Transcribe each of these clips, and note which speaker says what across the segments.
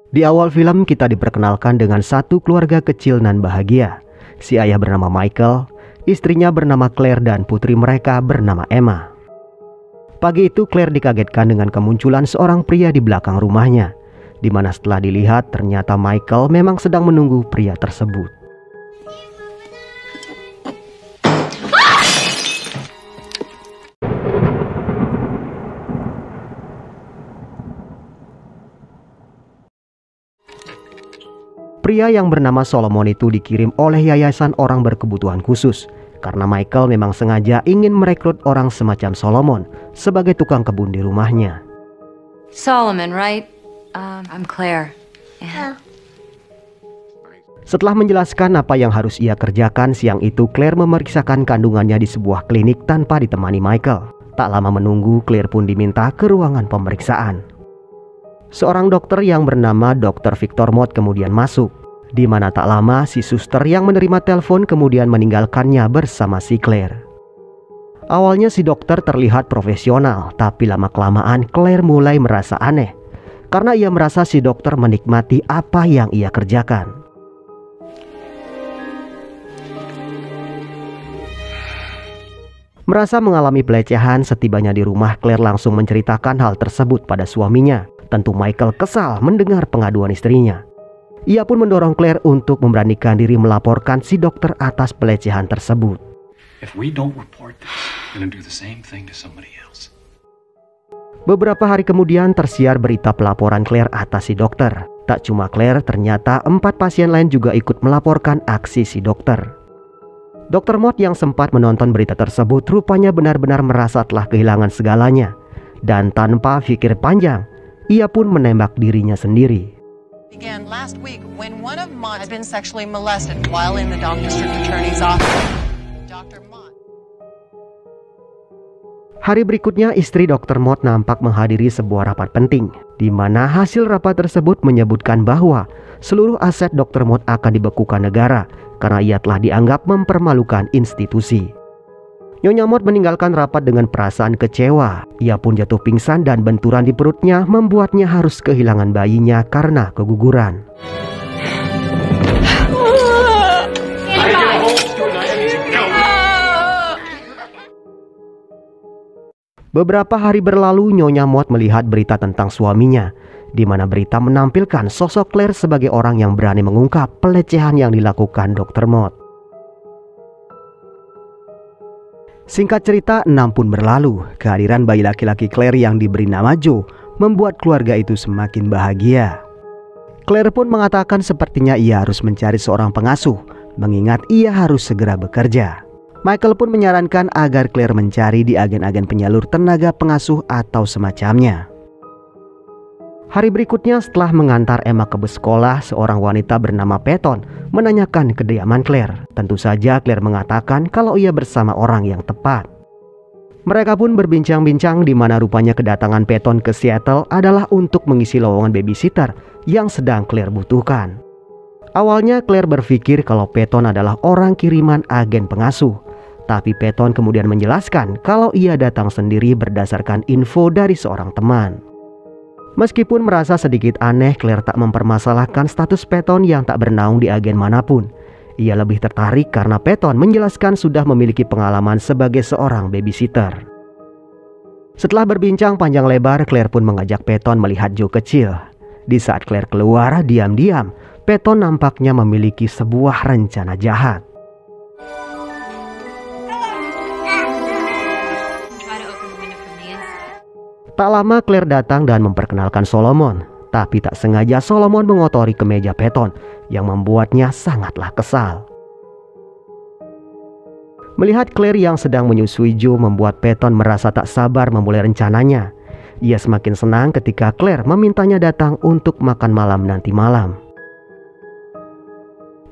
Speaker 1: Di awal film kita diperkenalkan dengan satu keluarga kecil nan bahagia. Si ayah bernama Michael, istrinya bernama Claire dan putri mereka bernama Emma. Pagi itu Claire dikagetkan dengan kemunculan seorang pria di belakang rumahnya, di mana setelah dilihat ternyata Michael memang sedang menunggu pria tersebut. Pria yang bernama Solomon itu dikirim oleh yayasan orang berkebutuhan khusus karena Michael memang sengaja ingin merekrut orang semacam Solomon sebagai tukang kebun di rumahnya.
Speaker 2: Solomon, right? I'm Claire. Yeah.
Speaker 1: Setelah menjelaskan apa yang harus ia kerjakan, siang itu Claire memeriksakan kandungannya di sebuah klinik tanpa ditemani Michael. Tak lama menunggu, Claire pun diminta ke ruangan pemeriksaan. Seorang dokter yang bernama Dr. Victor Mott kemudian masuk, di mana tak lama si suster yang menerima telepon kemudian meninggalkannya bersama si Claire. Awalnya si dokter terlihat profesional, tapi lama-kelamaan Claire mulai merasa aneh karena ia merasa si dokter menikmati apa yang ia kerjakan. Merasa mengalami pelecehan, setibanya di rumah Claire langsung menceritakan hal tersebut pada suaminya. Tentu Michael kesal mendengar pengaduan istrinya. Ia pun mendorong Claire untuk memberanikan diri melaporkan si dokter atas pelecehan tersebut. Beberapa hari kemudian tersiar berita pelaporan Claire atas si dokter. Tak cuma Claire, ternyata 4 pasien lain juga ikut melaporkan aksi si dokter. Dr. Mott yang sempat menonton berita tersebut rupanya benar-benar merasa telah kehilangan segalanya. Dan tanpa pikir panjang, ia pun menembak dirinya sendiri. Hari berikutnya istri Dr. Mott nampak menghadiri sebuah rapat penting, di mana hasil rapat tersebut menyebutkan bahwa seluruh aset Dr. Mott akan dibekukan negara karena ia telah dianggap mempermalukan institusi. Nyonya Mott meninggalkan rapat dengan perasaan kecewa. Ia pun jatuh pingsan dan benturan di perutnya membuatnya harus kehilangan bayinya karena keguguran. Beberapa hari berlalu, Nyonya Mott melihat berita tentang suaminya, di mana berita menampilkan sosok Claire sebagai orang yang berani mengungkap pelecehan yang dilakukan Dr. Mott. Singkat cerita, 6 pun berlalu. Kehadiran bayi laki-laki Claire yang diberi nama Joe membuat keluarga itu semakin bahagia. Claire pun mengatakan sepertinya ia harus mencari seorang pengasuh, mengingat ia harus segera bekerja. Michael pun menyarankan agar Claire mencari di agen-agen penyalur tenaga pengasuh atau semacamnya. Hari berikutnya setelah mengantar Emma ke bus sekolah, seorang wanita bernama Peyton menanyakan kediaman Claire. Tentu saja Claire mengatakan kalau ia bersama orang yang tepat. Mereka pun berbincang-bincang di mana rupanya kedatangan Peyton ke Seattle adalah untuk mengisi lowongan babysitter yang sedang Claire butuhkan. Awalnya Claire berpikir kalau Peyton adalah orang kiriman agen pengasuh. Tapi Peyton kemudian menjelaskan kalau ia datang sendiri berdasarkan info dari seorang teman. Meskipun merasa sedikit aneh, Claire tak mempermasalahkan status Peyton yang tak bernaung di agen manapun. Ia lebih tertarik karena Peyton menjelaskan sudah memiliki pengalaman sebagai seorang babysitter. Setelah berbincang panjang lebar, Claire pun mengajak Peyton melihat Joe kecil. Di saat Claire keluar, diam-diam Peyton nampaknya memiliki sebuah rencana jahat. Tak lama Claire datang dan memperkenalkan Solomon. Tapi tak sengaja Solomon mengotori kemeja Peyton yang membuatnya sangatlah kesal. Melihat Claire yang sedang menyusui Joe membuat Peyton merasa tak sabar memulai rencananya. Ia semakin senang ketika Claire memintanya datang untuk makan malam nanti malam.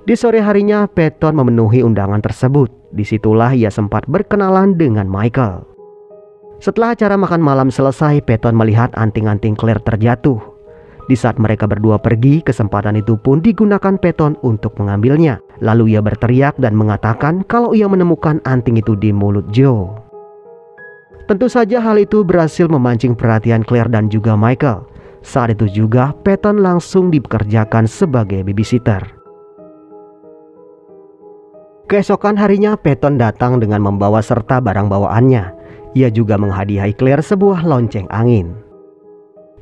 Speaker 1: Di sore harinya Peyton memenuhi undangan tersebut. Disitulah ia sempat berkenalan dengan Michael. Setelah acara makan malam selesai, Peyton melihat anting-anting Claire terjatuh. Di saat mereka berdua pergi, kesempatan itu pun digunakan Peyton untuk mengambilnya. Lalu ia berteriak dan mengatakan kalau ia menemukan anting itu di mulut Joe. Tentu saja hal itu berhasil memancing perhatian Claire dan juga Michael. Saat itu juga Peyton langsung dipekerjakan sebagai babysitter. Keesokan harinya Peyton datang dengan membawa serta barang bawaannya. Ia juga menghadiahi Claire sebuah lonceng angin.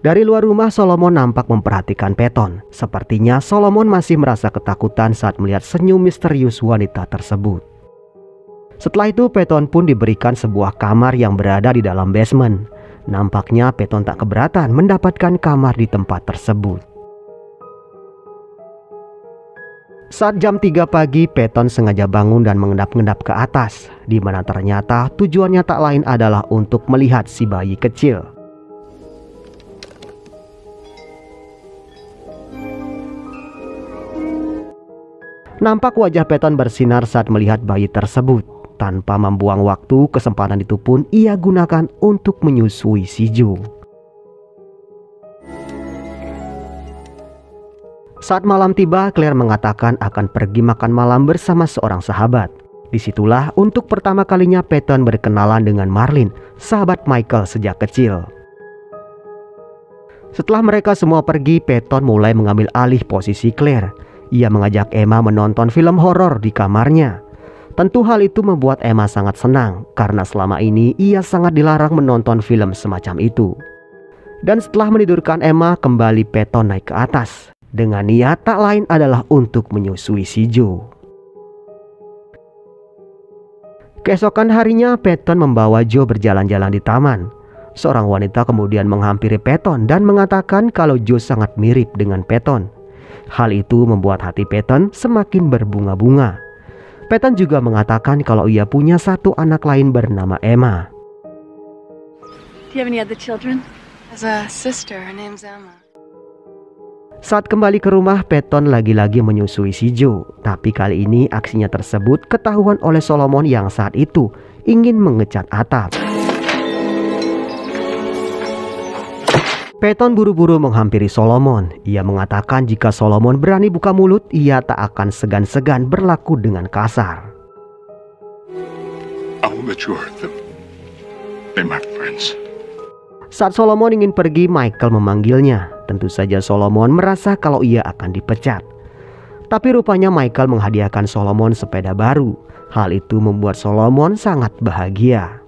Speaker 1: Dari luar rumah Solomon nampak memperhatikan Peyton. Sepertinya Solomon masih merasa ketakutan saat melihat senyum misterius wanita tersebut. Setelah itu Peyton pun diberikan sebuah kamar yang berada di dalam basement. Nampaknya Peyton tak keberatan mendapatkan kamar di tempat tersebut. Saat jam 3 pagi, Peyton sengaja bangun dan mengendap-endap ke atas, di mana ternyata tujuannya tak lain adalah untuk melihat si bayi kecil. Nampak wajah Peyton bersinar saat melihat bayi tersebut. Tanpa membuang waktu, kesempatan itu pun ia gunakan untuk menyusui si Joe. Saat malam tiba, Claire mengatakan akan pergi makan malam bersama seorang sahabat. Disitulah untuk pertama kalinya Peyton berkenalan dengan Marlene, sahabat Michael sejak kecil. Setelah mereka semua pergi, Peyton mulai mengambil alih posisi Claire. Ia mengajak Emma menonton film horor di kamarnya. Tentu hal itu membuat Emma sangat senang, karena selama ini ia sangat dilarang menonton film semacam itu. Dan setelah menidurkan Emma, kembali Peyton naik ke atas. Dengan niat tak lain adalah untuk menyusui si Joe. Keesokan harinya Peyton membawa Joe berjalan-jalan di taman. Seorang wanita kemudian menghampiri Peyton dan mengatakan kalau Joe sangat mirip dengan Peyton. Hal itu membuat hati Peyton semakin berbunga-bunga. Peyton juga mengatakan kalau ia punya satu anak lain bernama Emma.
Speaker 3: Do you have any other children? As a sister, her name's Emma.
Speaker 1: Saat kembali ke rumah, Peyton lagi-lagi menyusui si Joe. Tapi kali ini aksinya tersebut ketahuan oleh Solomon yang saat itu ingin mengecat atap. Peyton buru-buru menghampiri Solomon. Ia mengatakan jika Solomon berani buka mulut, ia tak akan segan-segan berlaku dengan kasar.
Speaker 4: I won't let you hurt them. They're my friends.
Speaker 1: Saat Solomon ingin pergi, Michael memanggilnya. Tentu saja Solomon merasa kalau ia akan dipecat. Tapi rupanya Michael menghadiahkan Solomon sepeda baru. Hal itu membuat Solomon sangat bahagia.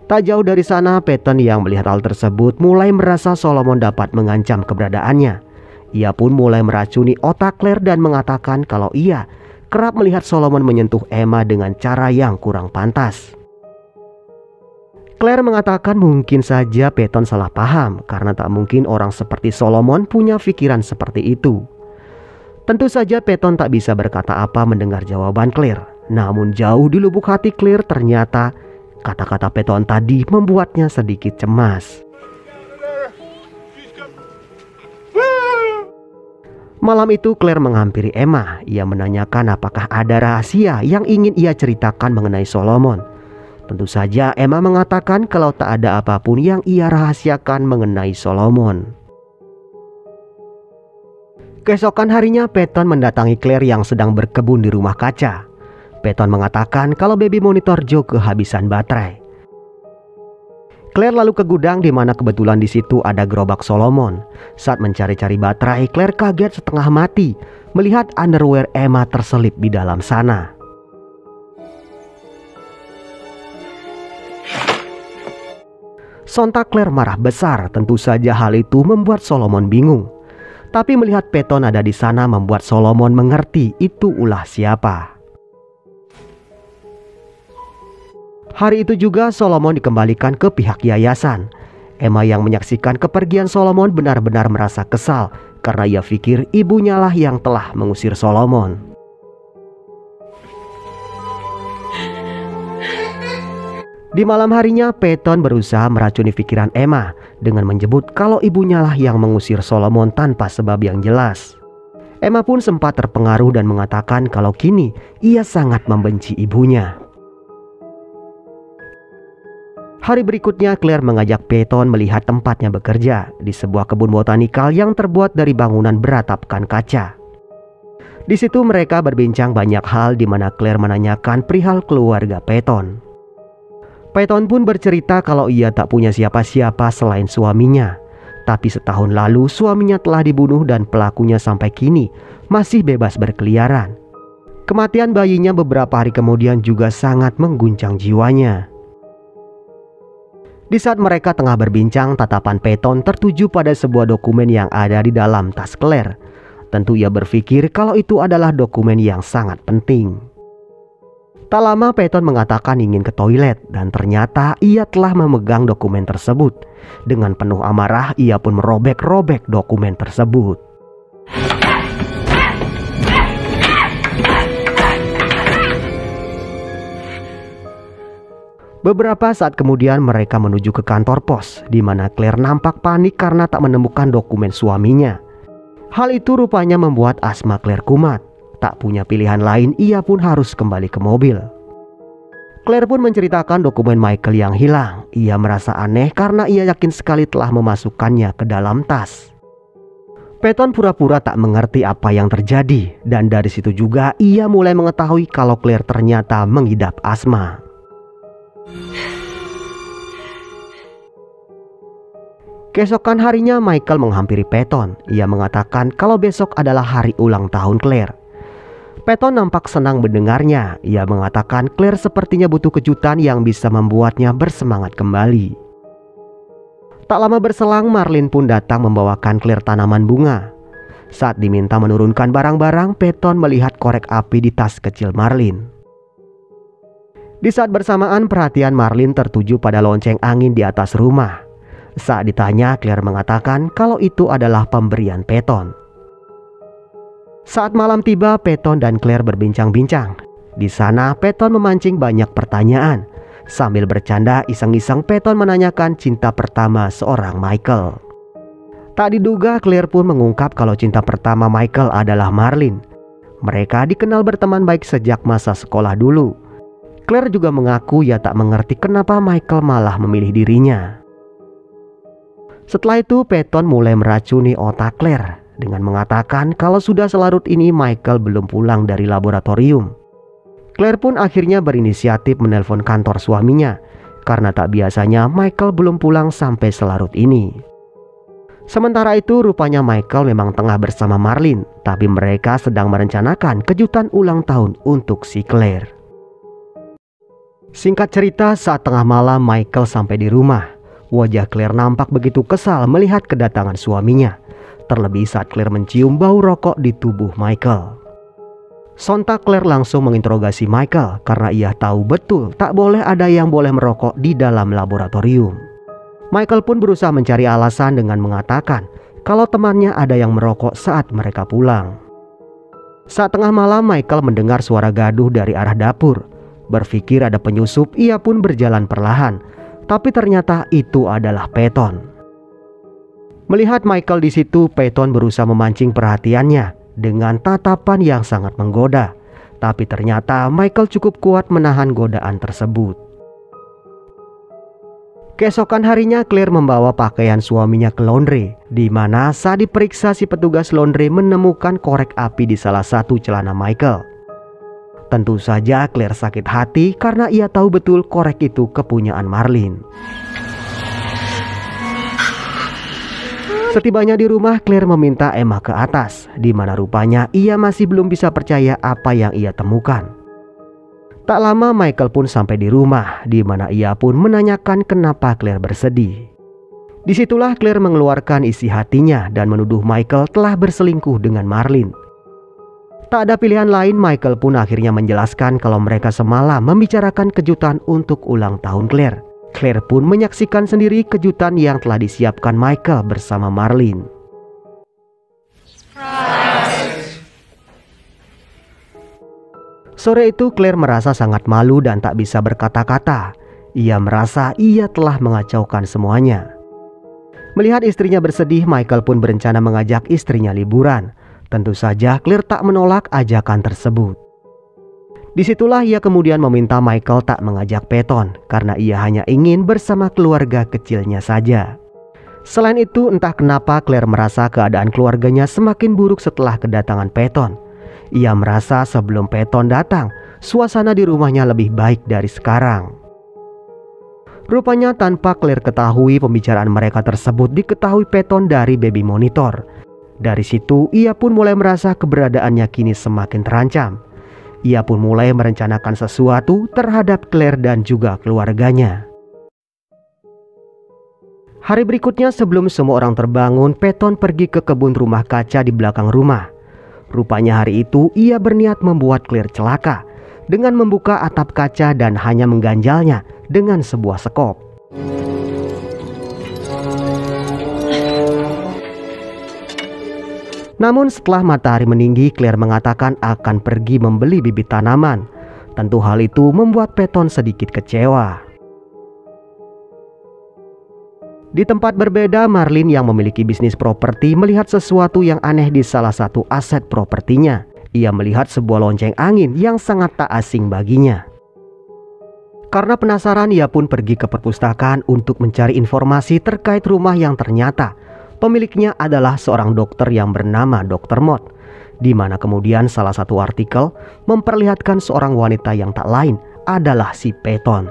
Speaker 1: Tak jauh dari sana, Peyton yang melihat hal tersebut mulai merasa Solomon dapat mengancam keberadaannya. Ia pun mulai meracuni otak Claire dan mengatakan kalau ia kerap melihat Solomon menyentuh Emma dengan cara yang kurang pantas. Claire mengatakan mungkin saja Peyton salah paham karena tak mungkin orang seperti Solomon punya pikiran seperti itu. Tentu saja Peyton tak bisa berkata apa mendengar jawaban Claire. Namun jauh di lubuk hati Claire ternyata kata-kata Peyton tadi membuatnya sedikit cemas. Malam itu Claire menghampiri Emma. Ia menanyakan apakah ada rahasia yang ingin ia ceritakan mengenai Solomon. Tentu saja Emma mengatakan kalau tak ada apapun yang ia rahasiakan mengenai Solomon. Keesokan harinya Peyton mendatangi Claire yang sedang berkebun di rumah kaca. Peyton mengatakan kalau baby monitor Joe kehabisan baterai. Claire lalu ke gudang di mana kebetulan di situ ada gerobak Solomon. Saat mencari-cari baterai, Claire kaget setengah mati melihat underwear Emma terselip di dalam sana. Sontak Claire marah besar. Tentu saja hal itu membuat Solomon bingung. Tapi melihat Peyton ada di sana membuat Solomon mengerti itu ulah siapa. Hari itu juga Solomon dikembalikan ke pihak yayasan. Emma yang menyaksikan kepergian Solomon benar-benar merasa kesal karena ia pikir ibunya lah yang telah mengusir Solomon. Di malam harinya Peyton berusaha meracuni pikiran Emma dengan menyebut kalau ibunya lah yang mengusir Solomon tanpa sebab yang jelas. Emma pun sempat terpengaruh dan mengatakan kalau kini ia sangat membenci ibunya. Hari berikutnya Claire mengajak Peyton melihat tempatnya bekerja di sebuah kebun botanikal yang terbuat dari bangunan beratapkan kaca. Di situ mereka berbincang banyak hal di mana Claire menanyakan perihal keluarga Peyton. Peyton pun bercerita kalau ia tak punya siapa-siapa selain suaminya. Tapi setahun lalu suaminya telah dibunuh dan pelakunya sampai kini masih bebas berkeliaran. Kematian bayinya beberapa hari kemudian juga sangat mengguncang jiwanya. Di saat mereka tengah berbincang, tatapan Peyton tertuju pada sebuah dokumen yang ada di dalam tas Claire. Tentu ia berpikir kalau itu adalah dokumen yang sangat penting. Tak lama Peyton mengatakan ingin ke toilet dan ternyata ia telah memegang dokumen tersebut. Dengan penuh amarah ia pun merobek-robek dokumen tersebut. Beberapa saat kemudian mereka menuju ke kantor pos, di mana Claire nampak panik karena tak menemukan dokumen suaminya. Hal itu rupanya membuat asma Claire kumat. Tak punya pilihan lain, ia pun harus kembali ke mobil. Claire pun menceritakan dokumen Michael yang hilang. Ia merasa aneh karena ia yakin sekali telah memasukkannya ke dalam tas. Peyton pura-pura tak mengerti apa yang terjadi, dan dari situ juga ia mulai mengetahui kalau Claire ternyata mengidap asma. Keesokan harinya Michael menghampiri Peyton. Ia mengatakan kalau besok adalah hari ulang tahun Claire. Peyton nampak senang mendengarnya. Ia mengatakan Claire sepertinya butuh kejutan yang bisa membuatnya bersemangat kembali. Tak lama berselang Marlene pun datang membawakan Claire tanaman bunga. Saat diminta menurunkan barang-barang, Peyton melihat korek api di tas kecil Marlene. Di saat bersamaan perhatian Marlene tertuju pada lonceng angin di atas rumah. Saat ditanya, Claire mengatakan kalau itu adalah pemberian Peyton. Saat malam tiba, Peyton dan Claire berbincang-bincang. Di sana Peyton memancing banyak pertanyaan. Sambil bercanda iseng-iseng Peyton menanyakan cinta pertama seorang Michael. Tak diduga Claire pun mengungkap kalau cinta pertama Michael adalah Marlene. Mereka dikenal berteman baik sejak masa sekolah dulu. Claire juga mengaku ia tak mengerti kenapa Michael malah memilih dirinya. Setelah itu Peyton mulai meracuni otak Claire dengan mengatakan kalau sudah selarut ini Michael belum pulang dari laboratorium. Claire pun akhirnya berinisiatif menelpon kantor suaminya karena tak biasanya Michael belum pulang sampai selarut ini. Sementara itu rupanya Michael memang tengah bersama Marlene, tapi mereka sedang merencanakan kejutan ulang tahun untuk si Claire. Singkat cerita, saat tengah malam Michael sampai di rumah. Wajah Claire nampak begitu kesal melihat kedatangan suaminya. Terlebih saat Claire mencium bau rokok di tubuh Michael. Sontak Claire langsung menginterogasi Michael karena ia tahu betul tak boleh ada yang boleh merokok di dalam laboratorium. Michael pun berusaha mencari alasan dengan mengatakan kalau temannya ada yang merokok saat mereka pulang. Saat tengah malam Michael mendengar suara gaduh dari arah dapur. Berpikir ada penyusup, ia pun berjalan perlahan. Tapi ternyata itu adalah Peyton. Melihat Michael di situ, Peyton berusaha memancing perhatiannya dengan tatapan yang sangat menggoda. Tapi ternyata Michael cukup kuat menahan godaan tersebut. Keesokan harinya Claire membawa pakaian suaminya ke laundry, di mana saat diperiksa si petugas laundry menemukan korek api di salah satu celana Michael. Tentu saja Claire sakit hati karena ia tahu betul korek itu kepunyaan Marlene. Setibanya di rumah, Claire meminta Emma ke atas, di mana rupanya ia masih belum bisa percaya apa yang ia temukan. Tak lama Michael pun sampai di rumah, di mana ia pun menanyakan kenapa Claire bersedih. Disitulah Claire mengeluarkan isi hatinya dan menuduh Michael telah berselingkuh dengan Marlene. Tak ada pilihan lain, Michael pun akhirnya menjelaskan kalau mereka semalam membicarakan kejutan untuk ulang tahun Claire. Claire pun menyaksikan sendiri kejutan yang telah disiapkan Michael bersama Marlene. Surprise. Sore itu Claire merasa sangat malu dan tak bisa berkata-kata. Ia merasa ia telah mengacaukan semuanya. Melihat istrinya bersedih, Michael pun berencana mengajak istrinya liburan. Tentu saja Claire tak menolak ajakan tersebut. Disitulah ia kemudian meminta Michael tak mengajak Peyton karena ia hanya ingin bersama keluarga kecilnya saja. Selain itu entah kenapa Claire merasa keadaan keluarganya semakin buruk setelah kedatangan Peyton. Ia merasa sebelum Peyton datang, suasana di rumahnya lebih baik dari sekarang. Rupanya tanpa Claire ketahui, pembicaraan mereka tersebut diketahui Peyton dari baby monitor. Dari situ ia pun mulai merasa keberadaannya kini semakin terancam. Ia pun mulai merencanakan sesuatu terhadap Claire dan juga keluarganya. Hari berikutnya sebelum semua orang terbangun, Peyton pergi ke kebun rumah kaca di belakang rumah. Rupanya hari itu ia berniat membuat Claire celaka dengan membuka atap kaca dan hanya mengganjalnya dengan sebuah sekop. Namun setelah matahari meninggi, Claire mengatakan akan pergi membeli bibit tanaman. Tentu hal itu membuat Peyton sedikit kecewa. Di tempat berbeda, Marlene yang memiliki bisnis properti melihat sesuatu yang aneh di salah satu aset propertinya. Ia melihat sebuah lonceng angin yang sangat tak asing baginya. Karena penasaran, ia pun pergi ke perpustakaan untuk mencari informasi terkait rumah yang ternyata pemiliknya adalah seorang dokter yang bernama Dr. Mott, di mana kemudian salah satu artikel memperlihatkan seorang wanita yang tak lain adalah si Peyton.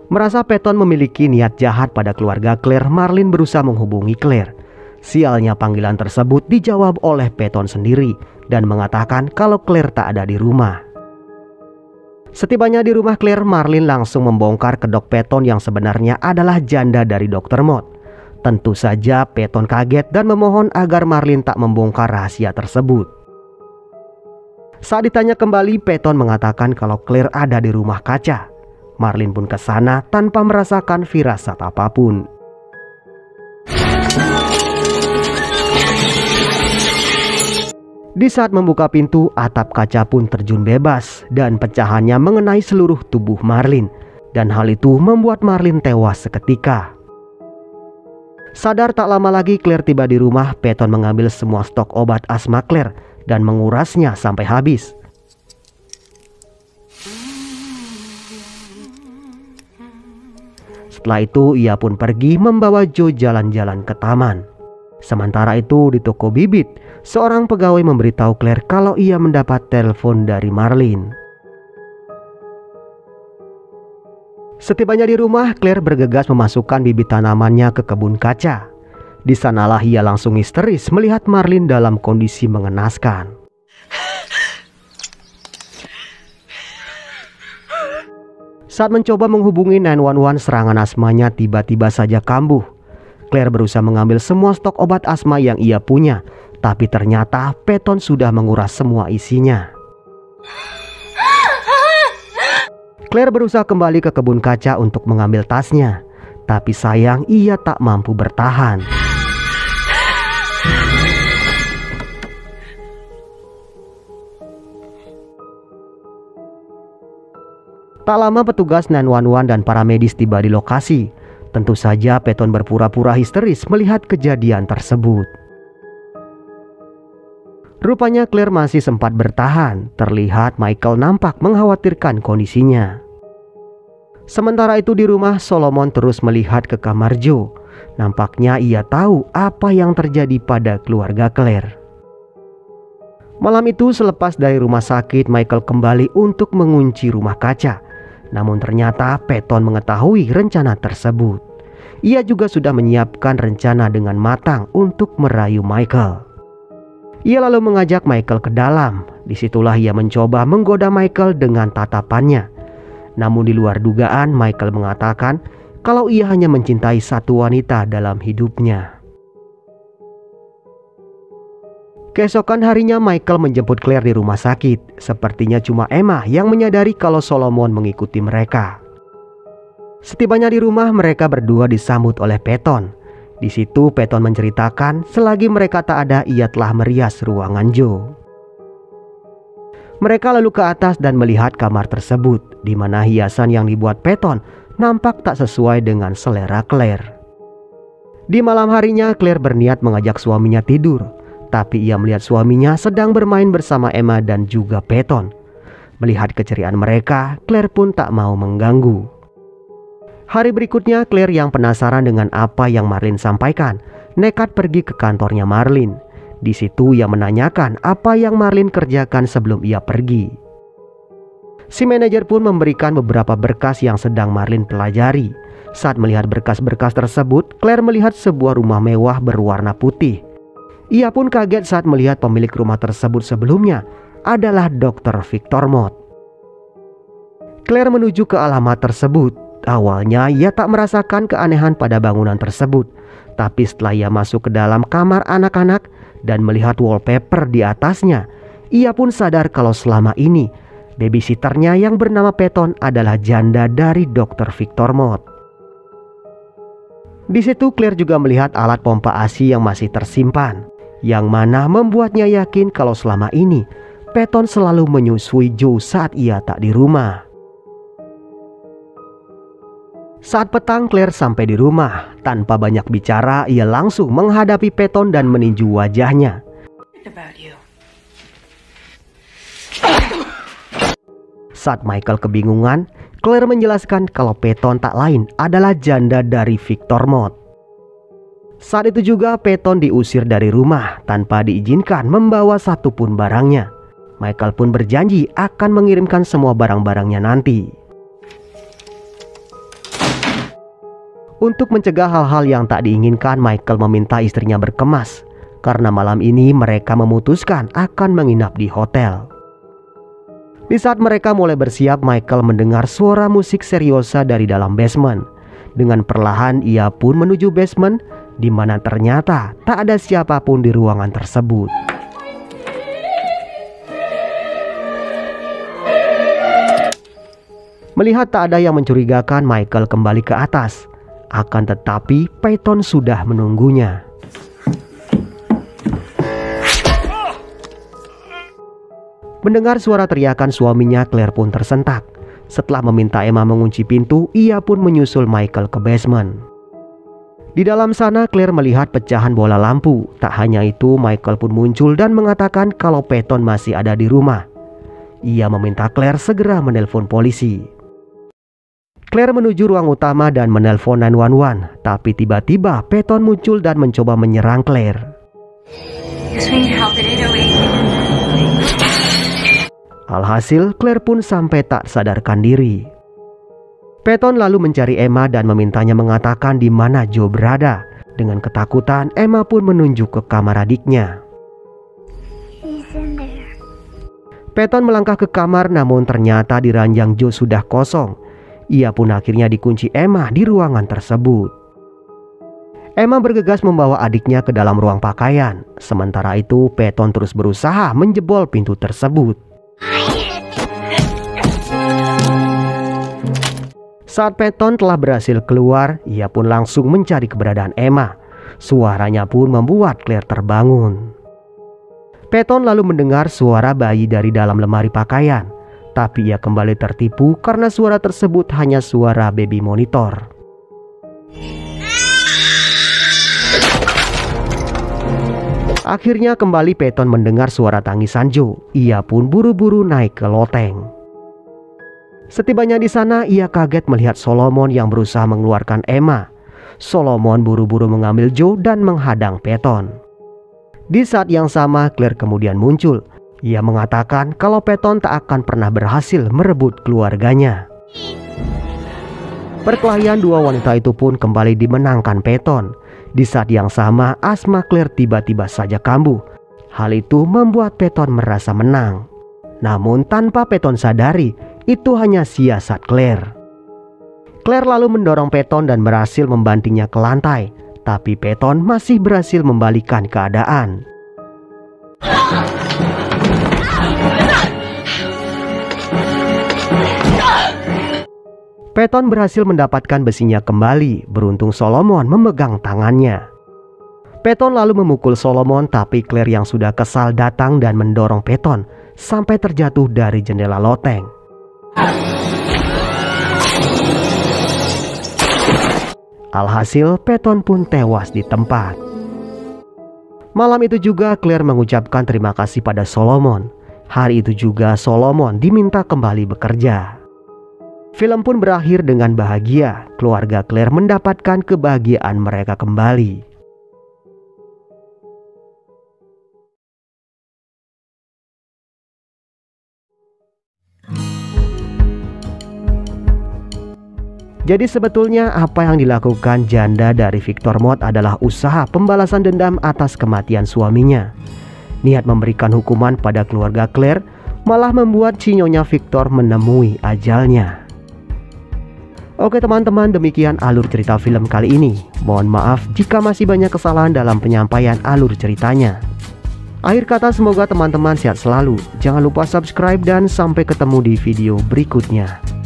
Speaker 1: Merasa Peyton memiliki niat jahat pada keluarga Claire, Marlene berusaha menghubungi Claire. Sialnya panggilan tersebut dijawab oleh Peyton sendiri dan mengatakan kalau Claire tak ada di rumah. Setibanya di rumah Claire, Marlene langsung membongkar kedok Peyton yang sebenarnya adalah janda dari Dr. Mott. Tentu saja Peyton kaget dan memohon agar Marlene tak membongkar rahasia tersebut. Saat ditanya kembali, Peyton mengatakan kalau Claire ada di rumah kaca. Marlene pun ke sana tanpa merasakan firasat apapun. Di saat membuka pintu, atap kaca pun terjun bebas dan pecahannya mengenai seluruh tubuh Marlene. Dan hal itu membuat Marlene tewas seketika. Sadar tak lama lagi Claire tiba di rumah, Peyton mengambil semua stok obat asma Claire dan mengurasnya sampai habis. Setelah itu ia pun pergi membawa Joe jalan-jalan ke taman. Sementara itu di toko bibit, seorang pegawai memberitahu Claire kalau ia mendapat telepon dari Marlene. Setibanya di rumah, Claire bergegas memasukkan bibit tanamannya ke kebun kaca. Di sanalah ia langsung histeris melihat Marlene dalam kondisi mengenaskan. Saat mencoba menghubungi 911, serangan asmanya tiba-tiba saja kambuh. Claire berusaha mengambil semua stok obat asma yang ia punya, tapi ternyata Peyton sudah menguras semua isinya. Claire berusaha kembali ke kebun kaca untuk mengambil tasnya, tapi sayang ia tak mampu bertahan. Tak lama petugas 911 dan para medis tiba di lokasi. Tentu saja Peyton berpura-pura histeris melihat kejadian tersebut. Rupanya Claire masih sempat bertahan. Terlihat Michael nampak mengkhawatirkan kondisinya. Sementara itu di rumah, Solomon terus melihat ke kamar Joe. Nampaknya ia tahu apa yang terjadi pada keluarga Claire. Malam itu selepas dari rumah sakit, Michael kembali untuk mengunci rumah kaca. Namun ternyata Peyton mengetahui rencana tersebut. Ia juga sudah menyiapkan rencana dengan matang untuk merayu Michael. Ia lalu mengajak Michael ke dalam. Disitulah ia mencoba menggoda Michael dengan tatapannya. Namun di luar dugaan, Michael mengatakan kalau ia hanya mencintai satu wanita dalam hidupnya. Keesokan harinya Michael menjemput Claire di rumah sakit. Sepertinya cuma Emma yang menyadari kalau Solomon mengikuti mereka. Setibanya di rumah, mereka berdua disambut oleh Peyton. Di situ Peyton menceritakan selagi mereka tak ada, ia telah merias ruangan Joe. Mereka lalu ke atas dan melihat kamar tersebut, di mana hiasan yang dibuat Peyton nampak tak sesuai dengan selera Claire. Di malam harinya Claire berniat mengajak suaminya tidur. Tapi ia melihat suaminya sedang bermain bersama Emma dan juga Peyton. Melihat keceriaan mereka, Claire pun tak mau mengganggu. Hari berikutnya, Claire yang penasaran dengan apa yang Marlene sampaikan, nekat pergi ke kantornya Marlene. Di situ ia menanyakan apa yang Marlene kerjakan sebelum ia pergi. Si manajer pun memberikan beberapa berkas yang sedang Marlene pelajari. Saat melihat berkas-berkas tersebut, Claire melihat sebuah rumah mewah berwarna putih. Ia pun kaget saat melihat pemilik rumah tersebut sebelumnya adalah Dr. Victor Mott. Claire menuju ke alamat tersebut. Awalnya ia tak merasakan keanehan pada bangunan tersebut, tapi setelah ia masuk ke dalam kamar anak-anak dan melihat wallpaper di atasnya, ia pun sadar kalau selama ini babysitternya yang bernama Peyton adalah janda dari Dr. Victor Mott. Di situ Claire juga melihat alat pompa ASI yang masih tersimpan, yang mana membuatnya yakin kalau selama ini Peyton selalu menyusui Joe saat ia tak di rumah. Saat petang Claire sampai di rumah. Tanpa banyak bicara, ia langsung menghadapi Peyton dan meninju wajahnya. Saat Michael kebingungan, Claire menjelaskan kalau Peyton tak lain adalah janda dari Victor Mott. Saat itu juga Peyton diusir dari rumah tanpa diizinkan membawa satupun barangnya. Michael pun berjanji akan mengirimkan semua barang-barangnya nanti. Untuk mencegah hal-hal yang tak diinginkan, Michael meminta istrinya berkemas karena malam ini mereka memutuskan akan menginap di hotel. Di saat mereka mulai bersiap, Michael mendengar suara musik seriosa dari dalam basement. Dengan perlahan ia pun menuju basement, di mana ternyata tak ada siapapun di ruangan tersebut. Melihat tak ada yang mencurigakan, Michael kembali ke atas. Akan tetapi Peyton sudah menunggunya. Mendengar suara teriakan suaminya, Claire pun tersentak. Setelah meminta Emma mengunci pintu, ia pun menyusul Michael ke basement. Di dalam sana Claire melihat pecahan bola lampu. Tak hanya itu, Michael pun muncul dan mengatakan kalau Peyton masih ada di rumah. Ia meminta Claire segera menelpon polisi. Claire menuju ruang utama dan menelpon 911, tapi tiba-tiba Peyton muncul dan mencoba menyerang Claire. Alhasil Claire pun sampai tak sadarkan diri. Peyton lalu mencari Emma dan memintanya mengatakan di mana Joe berada. Dengan ketakutan, Emma pun menunjuk ke kamar adiknya. Peyton melangkah ke kamar, namun ternyata di ranjang Joe sudah kosong. Ia pun akhirnya dikunci Emma di ruangan tersebut. Emma bergegas membawa adiknya ke dalam ruang pakaian. Sementara itu Peyton terus berusaha menjebol pintu tersebut. Saat Peyton telah berhasil keluar, ia pun langsung mencari keberadaan Emma. Suaranya pun membuat Claire terbangun. Peyton lalu mendengar suara bayi dari dalam lemari pakaian. Tapi ia kembali tertipu karena suara tersebut hanya suara baby monitor. Akhirnya kembali Peyton mendengar suara tangisan Joe. Ia pun buru-buru naik ke loteng. Setibanya di sana, ia kaget melihat Solomon yang berusaha mengeluarkan Emma. Solomon buru-buru mengambil Joe dan menghadang Peyton. Di saat yang sama, Claire kemudian muncul. Ia mengatakan kalau Peyton tak akan pernah berhasil merebut keluarganya. Perkelahian dua wanita itu pun kembali dimenangkan Peyton. Di saat yang sama, asma Claire tiba-tiba saja kambuh. Hal itu membuat Peyton merasa menang. Namun tanpa Peyton sadari, itu hanya siasat Claire. Claire lalu mendorong Peyton dan berhasil membantingnya ke lantai. Tapi Peyton masih berhasil membalikan keadaan. Peyton berhasil mendapatkan besinya kembali. Beruntung Solomon memegang tangannya. Peyton lalu memukul Solomon, tapi Claire yang sudah kesal datang dan mendorong Peyton sampai terjatuh dari jendela loteng. Alhasil Peyton pun tewas di tempat. Malam itu juga Claire mengucapkan terima kasih pada Solomon. Hari itu juga Solomon diminta kembali bekerja. Film pun berakhir dengan bahagia. Keluarga Claire mendapatkan kebahagiaan mereka kembali. Jadi sebetulnya apa yang dilakukan janda dari Victor Mott adalah usaha pembalasan dendam atas kematian suaminya. Niat memberikan hukuman pada keluarga Claire malah membuat si Nyonya Victor menemui ajalnya. Oke teman-teman, demikian alur cerita film kali ini. Mohon maaf jika masih banyak kesalahan dalam penyampaian alur ceritanya. Akhir kata, semoga teman-teman sehat selalu. Jangan lupa subscribe dan sampai ketemu di video berikutnya.